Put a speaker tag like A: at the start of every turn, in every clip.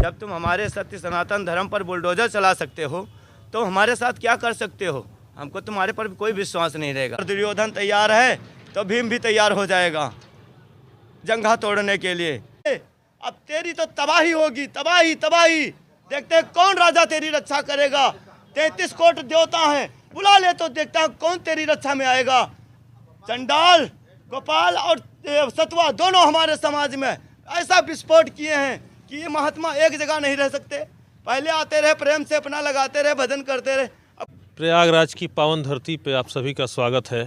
A: जब तुम हमारे सत्य सनातन धर्म पर बुलडोजर चला सकते हो तो हमारे साथ क्या कर सकते हो? हमको तुम्हारे पर कोई विश्वास नहीं रहेगा। दुर्योधन तैयार है तो भीम भी तैयार हो जाएगा जंघा तोड़ने के लिए। अब तेरी तो तबाही होगी, तबाही तबाही। देखते हैं कौन राजा तेरी रक्षा करेगा। 33 कोटि देवता हैं, बुला ले तो देखता है कौन तेरी रक्षा में आएगा। चंडाल, गोपाल और सतवा दोनों हमारे समाज में ऐसा विस्फोट किए हैं कि ये महात्मा एक जगह नहीं रह सकते। पहले आते रहे, प्रेम से अपना लगाते रहे, भजन करते रहे।
B: प्रयागराज की पावन धरती पे आप सभी का स्वागत है।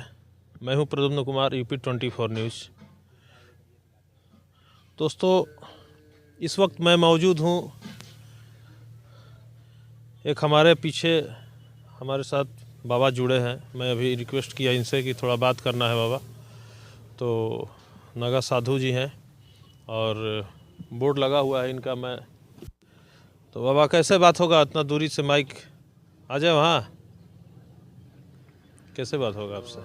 B: मैं हूं प्रद्युम्न कुमार, यूपी 24 न्यूज़। दोस्तों, इस वक्त मैं मौजूद हूं, एक हमारे पीछे हमारे साथ बाबा जुड़े हैं। मैं अभी रिक्वेस्ट किया इनसे कि थोड़ा बात करना है बाबा, तो नगा साधु जी हैं और बोर्ड लगा हुआ है इनका। मैं तो बाबा कैसे बात होगा? इतना दूरी से माइक आ जाए, वहाँ कैसे बात होगा आपसे?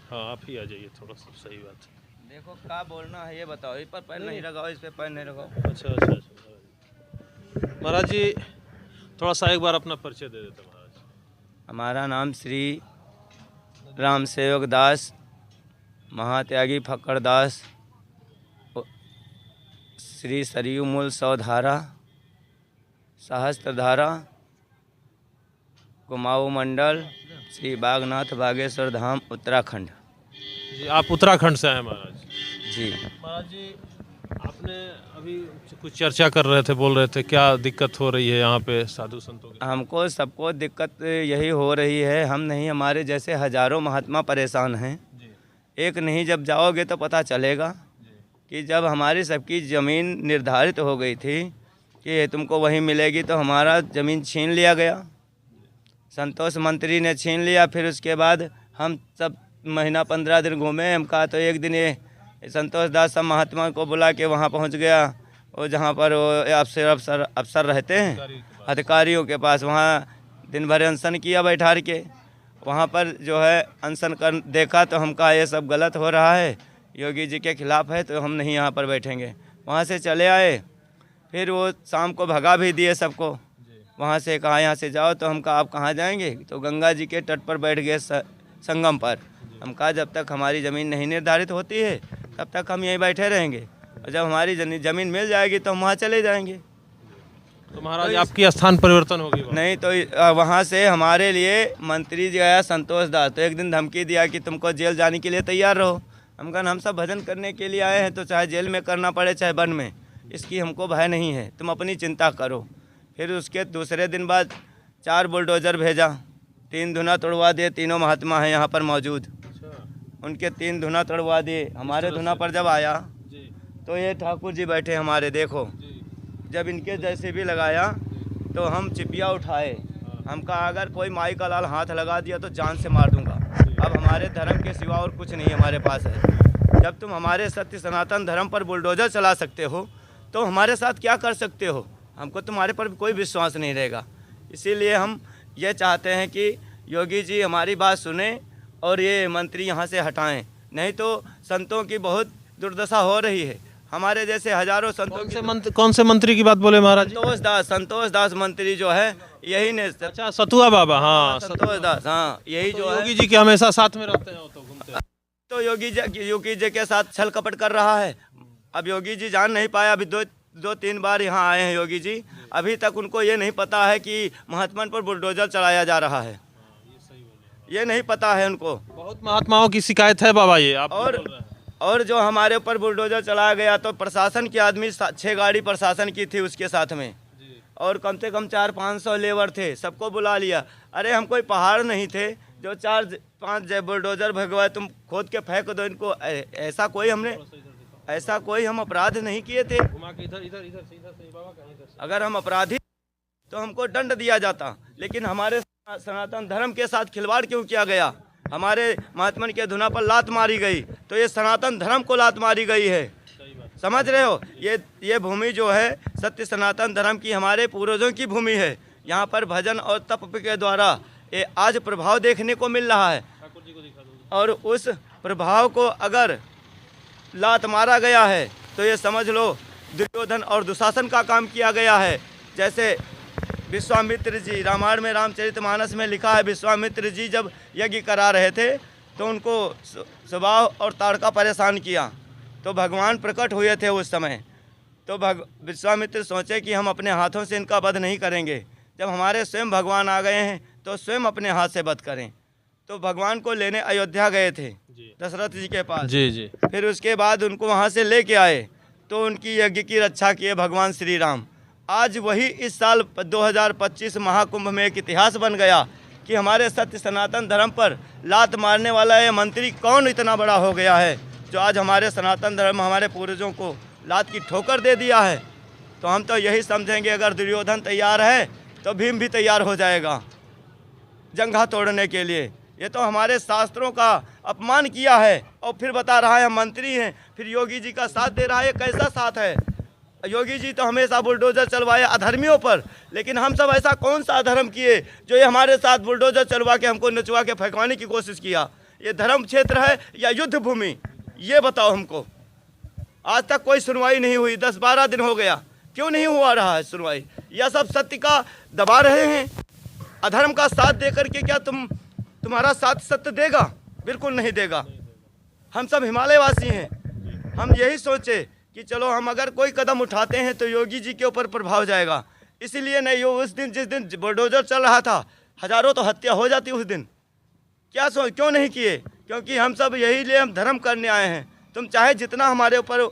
B: हाँ, आप ही आ जाइए, थोड़ा सा सही बात है।
A: देखो क्या बोलना है ये बताओ। इस पर पैर नहीं लगाओ, इस पे पैर नहीं लगाओ।
B: अच्छा अच्छा अच्छा। महाराज जी, थोड़ा सा एक बार अपना परिचय दे देते महाराज।
A: हमारा नाम श्री राम सेवक दास, महात्यागी फक्कड़ दास, श्री सरयू मूल सौधारा, सहस्त्रधारा, कुमाऊं मंडल, श्री बागनाथ बागेश्वर धाम, उत्तराखंड।
B: जी, आप उत्तराखंड से हैं महाराज
A: जी।
B: महाराज जी, आपने अभी कुछ चर्चा कर रहे थे, बोल रहे थे क्या दिक्कत हो रही है यहाँ पे साधु संतों की?
A: हमको सबको दिक्कत यही हो रही है। हम नहीं, हमारे जैसे हजारों महात्मा परेशान हैं। एक नहीं, जब जाओगे तो पता चलेगा कि जब हमारी सबकी ज़मीन निर्धारित हो गई थी कि तुमको वहीं मिलेगी, तो हमारा ज़मीन छीन लिया गया। संतोष मंत्री ने छीन लिया। फिर उसके बाद हम सब महीना 15 दिन घूमे। हम कहा तो एक दिन ये संतोष दास सब महात्मा को बुला के वहाँ पहुँच गया, वो जहाँ पर वो अफसर रहते हैं अधिकारियों के पास। वहाँ दिन भर अनशन किया बैठार के। वहाँ पर जो है अनशन कर देखा तो हम कहा ये सब गलत हो रहा है, योगी जी के खिलाफ़ है, तो हम नहीं यहाँ पर बैठेंगे। वहाँ से चले आए। फिर वो शाम को भगा भी दिए सबको। वहाँ से कहा यहाँ से जाओ, तो हम कहा आप कहाँ जाएंगे? तो गंगा जी के तट पर बैठ गए संगम पर। हम कहा जब तक हमारी ज़मीन नहीं निर्धारित होती है तब तक हम यहीं बैठे रहेंगे, और जब हमारी ज़मीन मिल जाएगी तो हम वहाँ चले जाएंगे।
B: तो महाराज तो आपकी स्थान परिवर्तन होगी?
A: नहीं, तो वहाँ से हमारे लिए मंत्री जी आया संतोष दास, तो एक दिन धमकी दिया कि तुमको जेल जाने के लिए तैयार रहो। हम कहा हम सब भजन करने के लिए आए हैं, तो चाहे जेल में करना पड़े चाहे वन में, इसकी हमको भय नहीं है, तुम अपनी चिंता करो। फिर उसके दूसरे दिन बाद 4 बुलडोज़र भेजा, 3 धुना तोड़वा दिए। तीनों महात्मा हैं यहाँ पर मौजूद, उनके 3 धुना तोड़वा दिए। हमारे धुना पर जब आया तो ये ठाकुर जी बैठे हमारे, देखो जब इनके जैसे भी लगाया तो हम चिपिया उठाए। हम कहा अगर कोई माई का लाल हाथ लगा दिया तो जान से मार दूंगा। अब हमारे धर्म के सिवा और कुछ नहीं हमारे पास है। जब तुम हमारे सत्य सनातन धर्म पर बुलडोज़र चला सकते हो तो हमारे साथ क्या कर सकते हो? हमको तुम्हारे पर कोई विश्वास नहीं रहेगा। इसीलिए हम ये चाहते हैं कि योगी जी हमारी बात सुने और ये मंत्री यहाँ से हटाएं, नहीं तो संतों की बहुत दुर्दशा हो रही है। हमारे जैसे हजारों संतों
B: कौन से मंत्री की बात बोले महाराज?
A: संतोष दास मंत्री जो है, यही ने।
B: अच्छा, सतुआ बाबा। हाँ,
A: संतोष दास, हाँ यही
B: तो
A: जो है।
B: योगी जी के हमेशा साथ में रहते हैं, तो घूमते हैं।
A: तो योगी जी के साथ छल कपट कर रहा है। अब योगी जी जान नहीं पाया। अभी 2-3 बार यहाँ आए हैं योगी जी, अभी तक उनको ये नहीं पता है कि महात्मा पर बुलडोजर चलाया जा रहा है। ये नहीं पता है उनको।
B: बहुत महात्माओं की शिकायत है बाबा ये आप।
A: और जो हमारे ऊपर बुलडोजर चलाया गया तो प्रशासन के आदमी 6 गाड़ी प्रशासन की थी उसके साथ में, और कम से कम 400-500 लेबर थे, सबको बुला लिया। अरे हम कोई पहाड़ नहीं थे जो 4-5 बुलडोजर भगवाए तुम खोद के फेंक दो इनको। ऐसा कोई हम अपराध नहीं किए थे। अगर हम अपराधी तो हमको दंड दिया जाता, लेकिन हमारे सनातन धर्म के साथ खिलवाड़ क्यों किया गया? हमारे महात्मा के धुना पर लात मारी गई, तो ये सनातन धर्म को लात मारी गई है। समझ रहे हो? ये भूमि जो है सत्य सनातन धर्म की, हमारे पूर्वजों की भूमि है। यहाँ पर भजन और तप के द्वारा ये आज प्रभाव देखने को मिल रहा है, और उस प्रभाव को अगर लात मारा गया है तो ये समझ लो दुर्योधन और दुशासन का काम किया गया है। जैसे विश्वामित्र जी, रामायण में रामचरितमानस में लिखा है, विश्वामित्र जी जब यज्ञ करा रहे थे तो उनको सुबाह और ताड़का परेशान किया, तो भगवान प्रकट हुए थे उस समय। तो विश्वामित्र सोचे कि हम अपने हाथों से इनका वध नहीं करेंगे, जब हमारे स्वयं भगवान आ गए हैं तो स्वयं अपने हाथ से वध करें। तो भगवान को लेने अयोध्या गए थे दशरथ जी के पास। जी। फिर उसके बाद उनको वहाँ से लेके आए तो उनकी यज्ञ की रक्षा किए भगवान श्री राम। आज वही इस साल 2025 महाकुंभ में एक इतिहास बन गया कि हमारे सत्य सनातन धर्म पर लात मारने वाला ये मंत्री कौन इतना बड़ा हो गया है जो आज हमारे सनातन धर्म, हमारे पूर्वजों को लात की ठोकर दे दिया है। तो हम तो यही समझेंगे अगर दुर्योधन तैयार है तो भीम भी तैयार हो जाएगा जंघा तोड़ने के लिए। ये तो हमारे शास्त्रों का अपमान किया है और फिर बता रहा है हम मंत्री हैं, फिर योगी जी का साथ दे रहा है। ये कैसा साथ है? योगी जी तो हमेशा बुलडोजर चलवाए अधर्मियों पर, लेकिन हम सब ऐसा कौन सा अधर्म किए जो ये हमारे साथ बुलडोजर चलवा के हमको नचवा के फेंकवाने की कोशिश किया? ये धर्म क्षेत्र है या युद्ध भूमि, ये बताओ हमको। आज तक कोई सुनवाई नहीं हुई, 10-12 दिन हो गया, क्यों नहीं हुआ रहा है सुनवाई? यह सब सत्य का दबा रहे हैं, अधर्म का साथ दे करके क्या तुम्हारा साथ सत्य देगा? बिल्कुल नहीं देगा। हम सब हिमालयवासी हैं, हम यही सोचे कि चलो हम अगर कोई कदम उठाते हैं तो योगी जी के ऊपर प्रभाव जाएगा। इसीलिए नहीं उस दिन जिस दिन बुलडोजर चल रहा था हजारों तो हत्या हो जाती उस दिन। क्यों नहीं किए? क्योंकि हम सब यही लिए हम धर्म करने आए हैं। तुम चाहे जितना हमारे ऊपर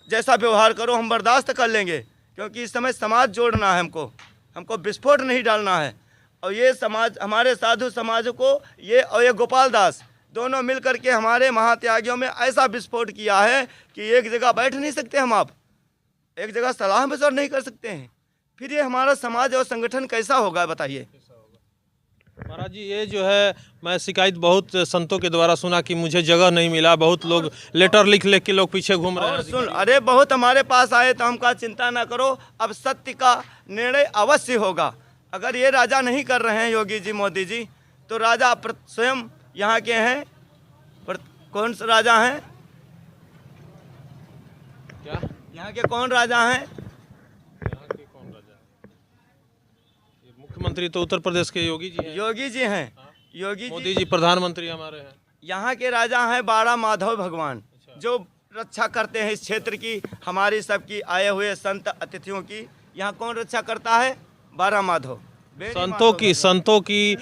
A: जैसा व्यवहार करो हम बर्दाश्त कर लेंगे, क्योंकि इस समय समाज जोड़ना है, हमको विस्फोट नहीं डालना है। और ये समाज, हमारे साधु समाज को ये और ये गोपाल दास दोनों मिल करके हमारे महात्यागियों में ऐसा विस्फोट किया है कि एक जगह बैठ नहीं सकते हम, आप एक जगह सलाह मशवरा नहीं कर सकते हैं। फिर ये हमारा समाज और संगठन कैसा होगा बताइए?
B: महाराज जी, ये जो है मैं शिकायत बहुत संतों के द्वारा सुना कि मुझे जगह नहीं मिला, बहुत लोग लेटर लिख के लोग पीछे घूम रहे हैं।
A: सुन, अरे बहुत हमारे पास आए तो हम कहा चिंता ना करो, अब सत्य का निर्णय अवश्य होगा। अगर ये राजा नहीं कर रहे हैं योगी जी, मोदी जी, तो राजा स्वयं यहाँ के हैं। कौन से राजा हैं?
B: क्या
A: यहाँ के कौन राजा हैं?
B: मुख्यमंत्री तो उत्तर प्रदेश के योगी जी हैं।
A: योगी जी हैं। योगी
B: मोदी जी प्रधानमंत्री हमारे हैं।
A: यहाँ के राजा हैं बाड़ा माधव भगवान, जो रक्षा करते हैं इस क्षेत्र की, हमारी सबकी आए हुए संत अतिथियों की। यहाँ कौन रक्षा करता है? बाड़ा माधव।
B: संतों की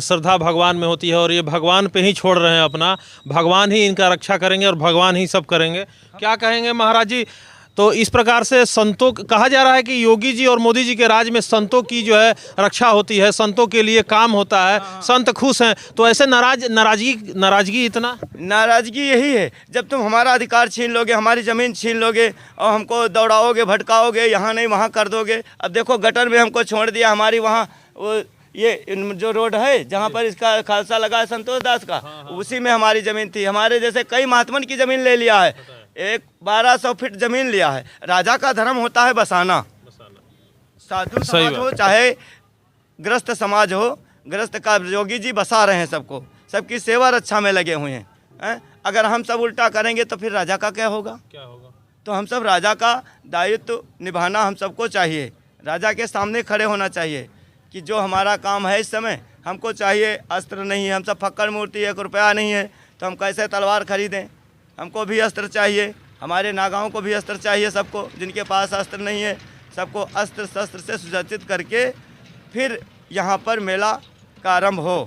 B: श्रद्धा भगवान में होती है और ये भगवान पे ही छोड़ रहे हैं अपना। भगवान ही इनका रक्षा करेंगे और भगवान ही सब करेंगे। क्या कहेंगे महाराज जी? तो इस प्रकार से संतों, कहा जा रहा है कि योगी जी और मोदी जी के राज में संतों की जो है रक्षा होती है, संतों के लिए काम होता है, संत खुश हैं। तो ऐसे नाराजगी इतना
A: नाराजगी यही है, जब तुम हमारा अधिकार छीन लोगे, हमारी ज़मीन छीन लोगे और हमको दौड़ाओगे, भटकाओगे, यहाँ नहीं वहाँ कर दोगे। अब देखो गटर में हमको छोड़ दिया, हमारी वहाँ वो ये जो रोड है जहाँ पर इसका खालसा लगा है संतोष दास का, उसी में हमारी ज़मीन थी। हमारे जैसे कई महात्मन की ज़मीन ले लिया है, एक 1200 फीट जमीन लिया है। राजा का धर्म होता है बसाना। साधु समाज हो चाहे ग्रस्त समाज हो, ग्रस्त का योगी जी बसा रहे हैं सबको, सबकी सेवा रक्षा में लगे हुए हैं। अगर हम सब उल्टा करेंगे तो फिर राजा का क्या होगा? तो हम सब राजा का दायित्व निभाना हम सबको चाहिए, राजा के सामने खड़े होना चाहिए कि जो हमारा काम है इस समय हमको चाहिए। अस्त्र नहीं है, हम सब फक्कड़ मूर्ति, 1 रुपया नहीं है तो हम कैसे तलवार खरीदें? हमको भी अस्त्र चाहिए, हमारे नागाओं को भी अस्त्र चाहिए, सबको जिनके पास अस्त्र नहीं है सबको अस्त्र शस्त्र से सुसज्जित करके फिर यहाँ पर मेला का आरंभ हो।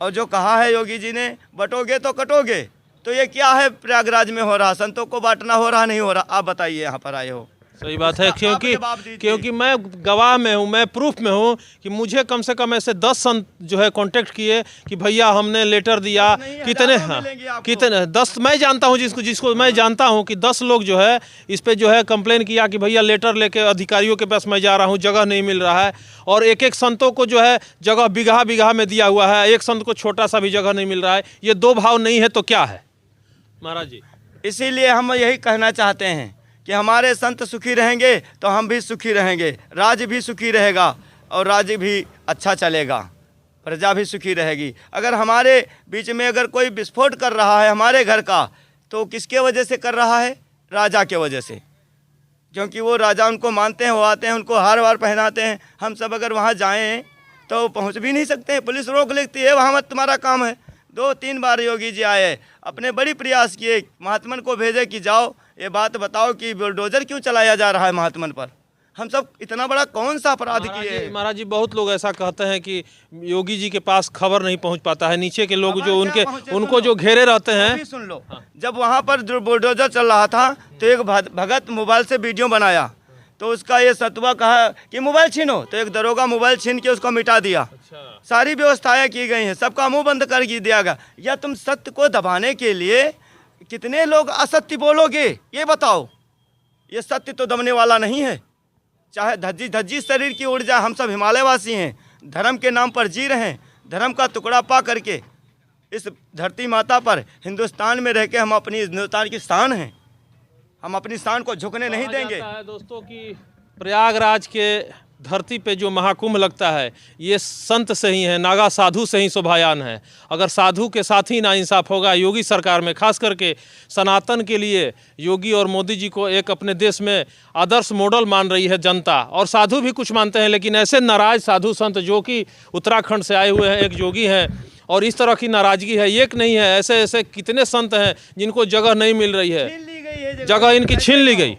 A: और जो कहा है योगी जी ने, बटोगे तो कटोगे, तो ये क्या है प्रयागराज में हो रहा? संतों को बांटना हो रहा नहीं हो रहा? आप बताइए, यहाँ पर आए हो।
B: सही बात है, क्योंकि मैं गवाह में हूँ, मैं प्रूफ में हूँ कि मुझे कम से कम ऐसे 10 संत जो है कांटेक्ट किए कि भैया हमने लेटर दिया। कितने 10 मैं जानता हूँ, जिसको मैं जानता हूँ कि 10 लोग जो है इस पे जो है कंप्लेन किया कि भैया लेटर लेके अधिकारियों के पास मैं जा रहा हूँ, जगह नहीं मिल रहा है। और एक संतों को जो है जगह बीघा में दिया हुआ है, एक संत को छोटा सा भी जगह नहीं मिल रहा है। ये 2 भाव नहीं है तो क्या है महाराज जी?
A: इसीलिए हम यही कहना चाहते हैं कि हमारे संत सुखी रहेंगे तो हम भी सुखी रहेंगे, राज्य भी सुखी रहेगा और राज्य भी अच्छा चलेगा, प्रजा भी सुखी रहेगी। अगर हमारे बीच में अगर कोई विस्फोट कर रहा है हमारे घर का, तो किसके वजह से कर रहा है? राजा के वजह से, क्योंकि वो राजा उनको मानते हैं, वो आते हैं, उनको हार वार पहनाते हैं। हम सब अगर वहाँ जाएं तो पहुँच भी नहीं सकते हैं, पुलिस रोक लेती है, वहाँ मत तुम्हारा काम है। 2-3 बार योगी जी आए, अपने बड़ी प्रयास किए, महात्मन को भेजे कि जाओ ये बात बताओ कि बुलडोजर क्यों चलाया जा रहा है महात्मन पर। हम सब इतना बड़ा कौन सा अपराध किए?
B: महाराज जी बहुत लोग ऐसा कहते हैं कि योगी जी के पास खबर नहीं पहुंच पाता है, नीचे के लोग जो उनको जो घेरे रहते हैं।
A: सुन लो, जब वहाँ पर बुलडोजर चल रहा था तो एक भगत मोबाइल से वीडियो बनाया, तो उसका ये सतवा कहा कि मोबाइल छीनो, तो एक दरोगा मोबाइल छीन के उसको मिटा दिया।
B: अच्छा।
A: सारी व्यवस्थाएं की गई हैं, सबका मुंह बंद कर दिया गया। या तुम सत्य को दबाने के लिए कितने लोग असत्य बोलोगे ये बताओ? ये सत्य तो दबने वाला नहीं है, चाहे धज्जी धज्जी शरीर की उड़ जाए। हम सब हिमालयवासी हैं, धर्म के नाम पर जी रहे हैं, धर्म का टुकड़ा पा करके इस धरती माता पर हिंदुस्तान में रह के हम अपनी हिंदुस्तान की शान हैं, हम अपनी शान को झुकने नहीं देंगे।
B: दोस्तों की प्रयागराज के धरती पे जो महाकुंभ लगता है ये संत से ही है, नागा साधु से ही शोभायान है। अगर साधु के साथ ही नाइंसाफ होगा योगी सरकार में, खास करके सनातन के लिए योगी और मोदी जी को एक अपने देश में आदर्श मॉडल मान रही है जनता, और साधु भी कुछ मानते हैं, लेकिन ऐसे नाराज साधु संत जो कि उत्तराखंड से आए हुए हैं, एक योगी हैं, और इस तरह की नाराजगी है, एक नहीं है, ऐसे ऐसे कितने संत हैं जिनको जगह नहीं मिल रही है, जगह इनकी छीन ली गई,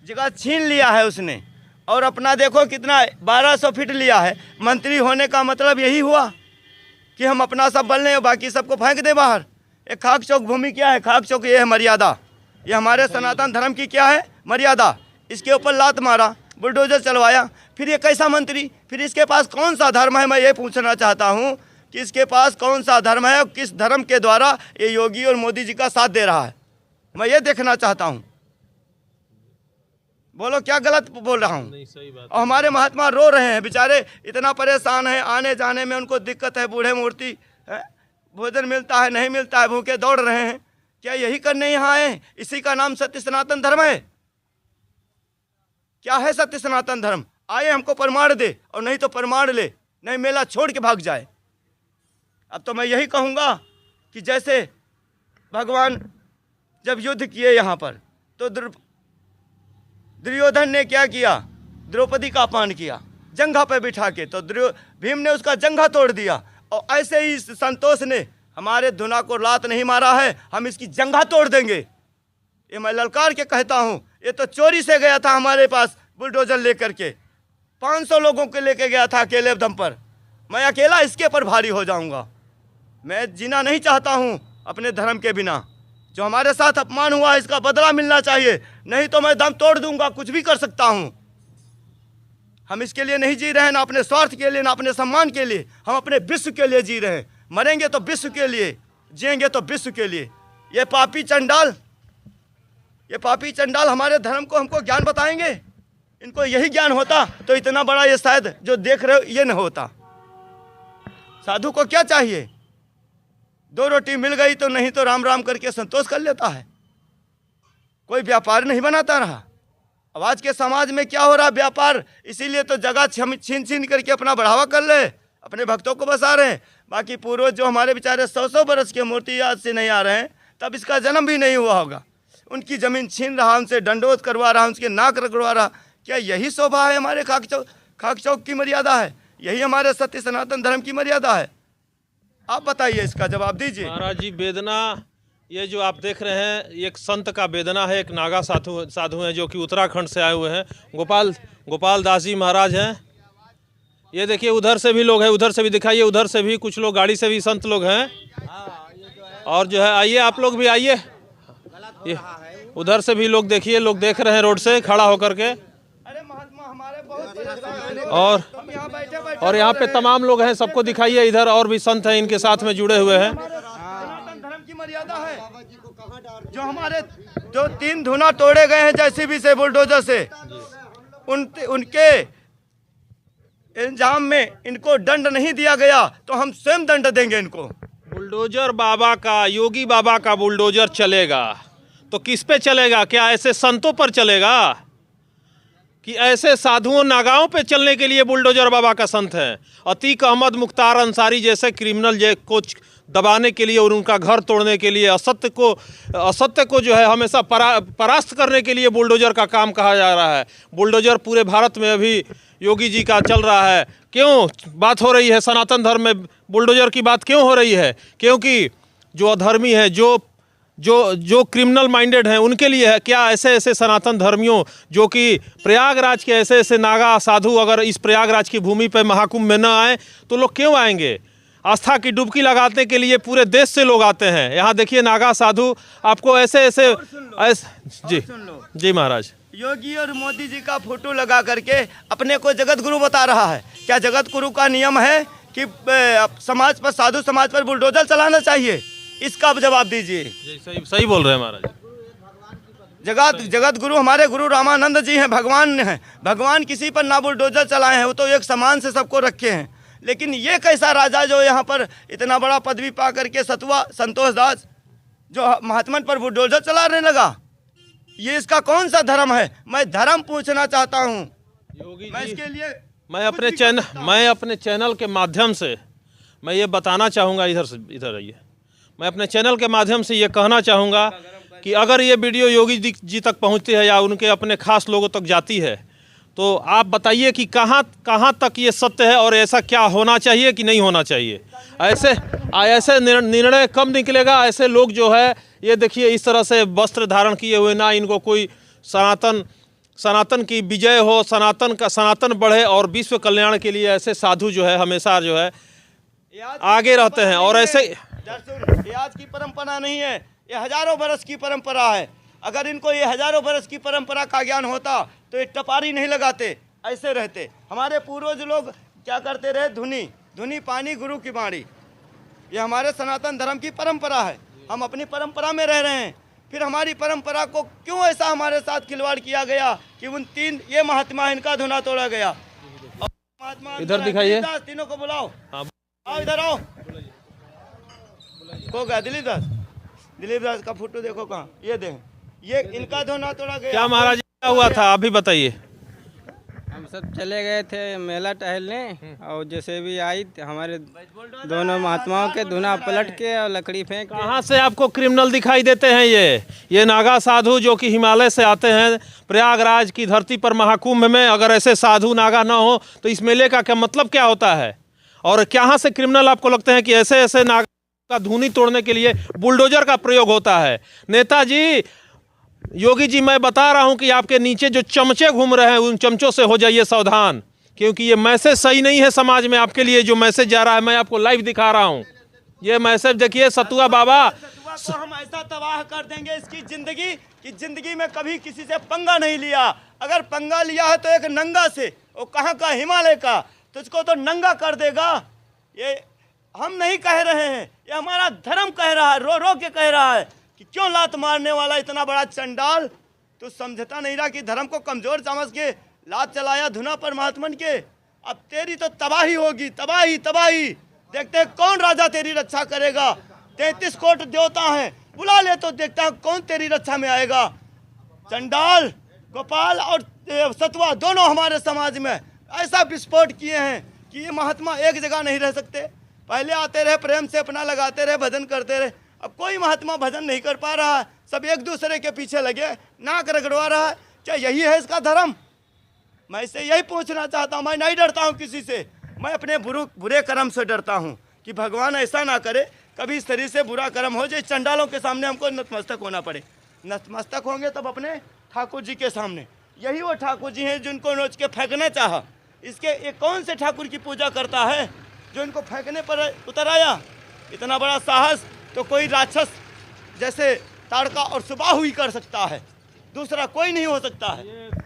A: जगह छीन लिया है उसने। और अपना देखो कितना 1200 फीट लिया है। मंत्री होने का मतलब यही हुआ कि हम अपना सब बल लें, बाकी सबको फेंक दें बाहर। एक खाक चौक भूमि क्या है? खाक चौक ये है मर्यादा, ये हमारे सनातन धर्म की क्या है? मर्यादा। इसके ऊपर लात मारा, बुलडोजर चलवाया, फिर ये कैसा मंत्री? फिर इसके पास कौन सा धर्म है? मैं ये पूछना चाहता हूँ कि इसके पास कौन सा धर्म है और किस धर्म के द्वारा ये योगी और मोदी जी का साथ दे रहा है? मैं ये देखना चाहता हूँ। बोलो क्या गलत बोल रहा हूँ?
B: नहीं, सही बात।
A: और हमारे महात्मा रो रहे हैं बेचारे, इतना परेशान है, आने जाने में उनको दिक्कत है, बूढ़े मूर्ति है, भोजन मिलता है नहीं मिलता है, भूखे दौड़ रहे हैं। क्या यही करने यहाँ आए? इसी का नाम सत्य सनातन धर्म है? क्या है सत्य सनातन धर्म? आए हमको प्रमाण दे, और नहीं तो प्रमाण ले, नहीं मेला छोड़ के भाग जाए। अब तो मैं यही कहूँगा कि जैसे भगवान जब युद्ध किए यहाँ पर, तो दुर्योधन ने क्या किया? द्रौपदी का अपमान किया जंघा पर बिठा के, तो भीम ने उसका जंघा तोड़ दिया। और ऐसे ही संतोष ने हमारे धुना को लात नहीं मारा है, हम इसकी जंघा तोड़ देंगे। ये मैं ललकार के कहता हूँ। ये तो चोरी से गया था हमारे पास बुलडोजर लेकर के, 500 लोगों को लेके गया था अकेले दम पर। मैं अकेला इसके पर भारी हो जाऊँगा। मैं जीना नहीं चाहता हूँ अपने धर्म के बिना। जो हमारे साथ अपमान हुआ इसका बदला मिलना चाहिए, नहीं तो मैं दम तोड़ दूंगा, कुछ भी कर सकता हूं। हम इसके लिए नहीं जी रहे हैं, ना अपने स्वार्थ के लिए, ना अपने सम्मान के लिए, हम अपने विश्व के लिए जी रहे हैं। मरेंगे तो विश्व के लिए, जिएंगे तो विश्व के लिए। ये पापी चंडाल हमारे धर्म को हमको ज्ञान बताएंगे। इनको यही ज्ञान होता तो इतना बड़ा ये शायद जो देख रहे हो ये न होता। साधु को क्या चाहिए? 2 रोटी मिल गई तो नहीं तो राम राम करके संतोष कर लेता है, कोई व्यापार नहीं बनाता रहा। अब आज के समाज में क्या हो रहा? व्यापार। इसीलिए तो जगह छीन छीन करके अपना बढ़ावा कर ले, अपने भक्तों को बसा रहे हैं। बाकी पूर्वज जो हमारे बेचारे 100-100 बरस के मूर्ति आज से नहीं आ रहे हैं, तब इसका जन्म भी नहीं हुआ होगा। उनकी ज़मीन छीन रहा, उनसे दंडोत करवा रहा, उनके नाक रगड़वा रहा। क्या यही शोभा है हमारे खाक चौक की मर्यादा है? यही हमारे सत्य सनातन धर्म की मर्यादा है? आप बताइए, इसका जवाब दीजिए।
B: महाराज जी वेदना ये जो आप देख रहे हैं एक संत का वेदना है, एक नागा साधु हैं जो कि उत्तराखंड से आए हुए हैं। गोपाल दास जी महाराज हैं। ये देखिए उधर से भी लोग हैं, उधर से भी दिखाइए, उधर से भी कुछ लोग, गाड़ी से भी संत लोग हैं। और जो है आइए आप लोग भी आइए, ये उधर से भी लोग देखिए, लोग देख रहे हैं रोड से खड़ा होकर के। और यहाँ पे तमाम लोग हैं, सबको दिखाइए। इधर और भी संत हैं इनके साथ में जुड़े हुए हैं।
A: धर्म की मर्यादा है। जो हमारे जो 3 धुना तोड़े गए हैं जेसीबी से, बुलडोजर से, उनके इंजाम में इनको दंड नहीं दिया गया तो हम स्वयं दंड देंगे इनको।
B: बुलडोजर बाबा का, योगी बाबा का बुलडोजर चलेगा तो किस पे चलेगा? क्या ऐसे संतों पर चलेगा कि ऐसे साधुओं नागाओं पे चलने के लिए बुलडोजर बाबा का संत है? अतीक अहमद, मुख्तार अंसारी जैसे क्रिमिनल को दबाने के लिए और उनका घर तोड़ने के लिए, असत्य को जो है हमेशा परास्त करने के लिए बुलडोजर का काम कहा जा रहा है। बुलडोजर पूरे भारत में अभी योगी जी का चल रहा है। क्यों बात हो रही है सनातन धर्म में बुलडोजर की बात क्यों हो रही है? क्योंकि जो अधर्मी है, जो क्रिमिनल माइंडेड हैं, उनके लिए है। क्या ऐसे ऐसे सनातन धर्मियों जो कि प्रयागराज के ऐसे ऐसे नागा साधु अगर इस प्रयागराज की भूमि पर महाकुंभ में न आए तो लोग क्यों आएंगे? आस्था की डुबकी लगाने के लिए पूरे देश से लोग आते हैं। यहाँ देखिए नागा साधु आपको ऐसे जी महाराज,
A: योगी और मोदी जी का फोटो लगा करके अपने को जगत गुरु बता रहा है। क्या जगत गुरु का नियम है कि समाज पर, साधु समाज पर बुलडोजर चलाना चाहिए? इसका आप जवाब दीजिए।
B: सही बोल रहे हैं महाराज।
A: जगत गुरु हमारे गुरु रामानंद जी हैं, भगवान हैं। भगवान किसी पर ना बुलडोजर चलाए हैं, वो तो एक समान से सबको रखे हैं। लेकिन ये कैसा राजा जो यहाँ पर इतना बड़ा पदवी पा करके सतुआ संतोष दास जो महात्मन पर बुलडोजर चलाने लगा, ये इसका कौन सा धर्म है? मैं धर्म पूछना चाहता हूँ
B: योगी
A: मैं
B: जी।
A: इसके लिए
B: मैं अपने चैनल के माध्यम से मैं ये बताना चाहूँगा, इधर आइए। मैं अपने चैनल के माध्यम से ये कहना चाहूँगा कि अगर ये वीडियो योगी जी तक पहुँचती है या उनके अपने खास लोगों तक जाती है तो आप बताइए कि कहाँ तक ये सत्य है और ऐसा क्या होना चाहिए कि नहीं होना चाहिए। ऐसे निर्णय कब निकलेगा? ऐसे लोग जो है ये देखिए इस तरह से वस्त्र धारण किए हुए, ना इनको कोई सनातन की विजय हो, सनातन बढ़े और विश्व कल्याण के लिए ऐसे साधु जो है हमेशा जो है आगे रहते हैं। और ऐसे
A: ये आज की परंपरा नहीं है, ये हजारों बरस की परंपरा है। अगर इनको ये हजारों बरस की परंपरा का ज्ञान होता तो ये टपारी नहीं लगाते, ऐसे रहते। हमारे पूर्वज लोग क्या करते रहे? धुनी पानी गुरु की बाणी। ये हमारे सनातन धर्म की परंपरा है। हम अपनी परंपरा में रह रहे हैं, फिर हमारी परंपरा को क्यों ऐसा हमारे साथ खिलवाड़ किया गया कि उन ये महात्मा इनका धुना तोड़ा गया। महात्मा
B: इधर दिखाइए,
A: तीनों को बुलाओ।
B: हाँ।
A: आओ इधर आओ। को गया दिलीप दास का फोटो देखो कहाँ, ये देख, ये इनका धुना तोड़ा गया।
B: क्या महाराज क्या हुआ था अभी बताइए।
C: हम सब चले गए थे मेला टहलने और जैसे भी आई हमारे दोनों महात्माओं के धुना पलट के और लकड़ी फेंक।
B: कहाँ से आपको क्रिमिनल दिखाई देते हैं? ये नागा साधु जो कि हिमालय से आते हैं प्रयागराज की धरती पर महाकुंभ में। अगर ऐसे साधु नागा ना हो तो इस मेले का क्या मतलब क्या होता है? और कहाँ से क्रिमिनल आपको लगते हैं कि ऐसे ऐसे नागा का धुनी तोड़ने के लिए बुलडोजर का प्रयोग होता है? नेताजी, योगी जी, मैं बता रहा हूं कि आपके नीचे जो चमचे घूम रहे हैं उन चमचों से हो जाइए सावधान, क्योंकि ये मैसेज सही नहीं है समाज में। आपके लिए जो मैसेज जा रहा है मैं आपको लाइव दिखा रहा हूं। ये मैसेज देखिए सतुआ बाबा
A: को हम ऐसा तबाह कर देंगे इसकी जिंदगी कि जिंदगी में कभी किसी से पंगा नहीं लिया। अगर पंगा लिया है तो एक नंगा से, वो कहाँ का? हिमालय का। तुझको तो नंगा कर देगा। ये हम नहीं कह रहे हैं, ये हमारा धर्म कह रहा है, रो रो के कह रहा है कि क्यों लात मारने वाला इतना बड़ा चंडाल। तू समझता नहीं रहा कि धर्म को कमजोर समझ के लात चलाया धुना पर महात्मन के। अब तेरी तो तबाही होगी, तबाही। देखते हैं कौन राजा तेरी रक्षा करेगा। 33 कोट देवता हैं, बुला ले तो देखता है कौन तेरी रक्षा में आएगा। चंडाल, गोपाल और सतुआ दोनों हमारे समाज में ऐसा विस्फोट किए हैं कि ये महात्मा एक जगह नहीं रह सकते। पहले आते रहे, प्रेम से अपना लगाते रहे, भजन करते रहे। अब कोई महात्मा भजन नहीं कर पा रहा है, सब एक दूसरे के पीछे लगे, नाक रगड़वा रहा है। क्या यही है इसका धर्म? मैं इससे यही पूछना चाहता हूँ। मैं नहीं डरता हूँ किसी से, मैं अपने बुरे कर्म से डरता हूँ कि भगवान ऐसा ना करे कभी इस शरीर से बुरा कर्म हो जाए, चंडालों के सामने हमको नतमस्तक होना पड़े। नतमस्तक होंगे तब अपने ठाकुर जी के सामने। यही वो ठाकुर जी हैं जिनको नोच के फेंकना चाहा। ये कौन से ठाकुर की पूजा करता है जो इनको फेंकने पर उतर आया? इतना बड़ा साहस तो कोई राक्षस जैसे ताड़का और सुबाहु ही कर सकता है, दूसरा कोई नहीं हो सकता है।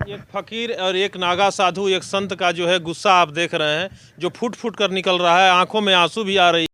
B: एक फकीर और एक नागा साधु, एक संत का जो है गुस्सा आप देख रहे हैं, जो फूट फूट कर निकल रहा है, आंखों में आंसू भी आ रही है।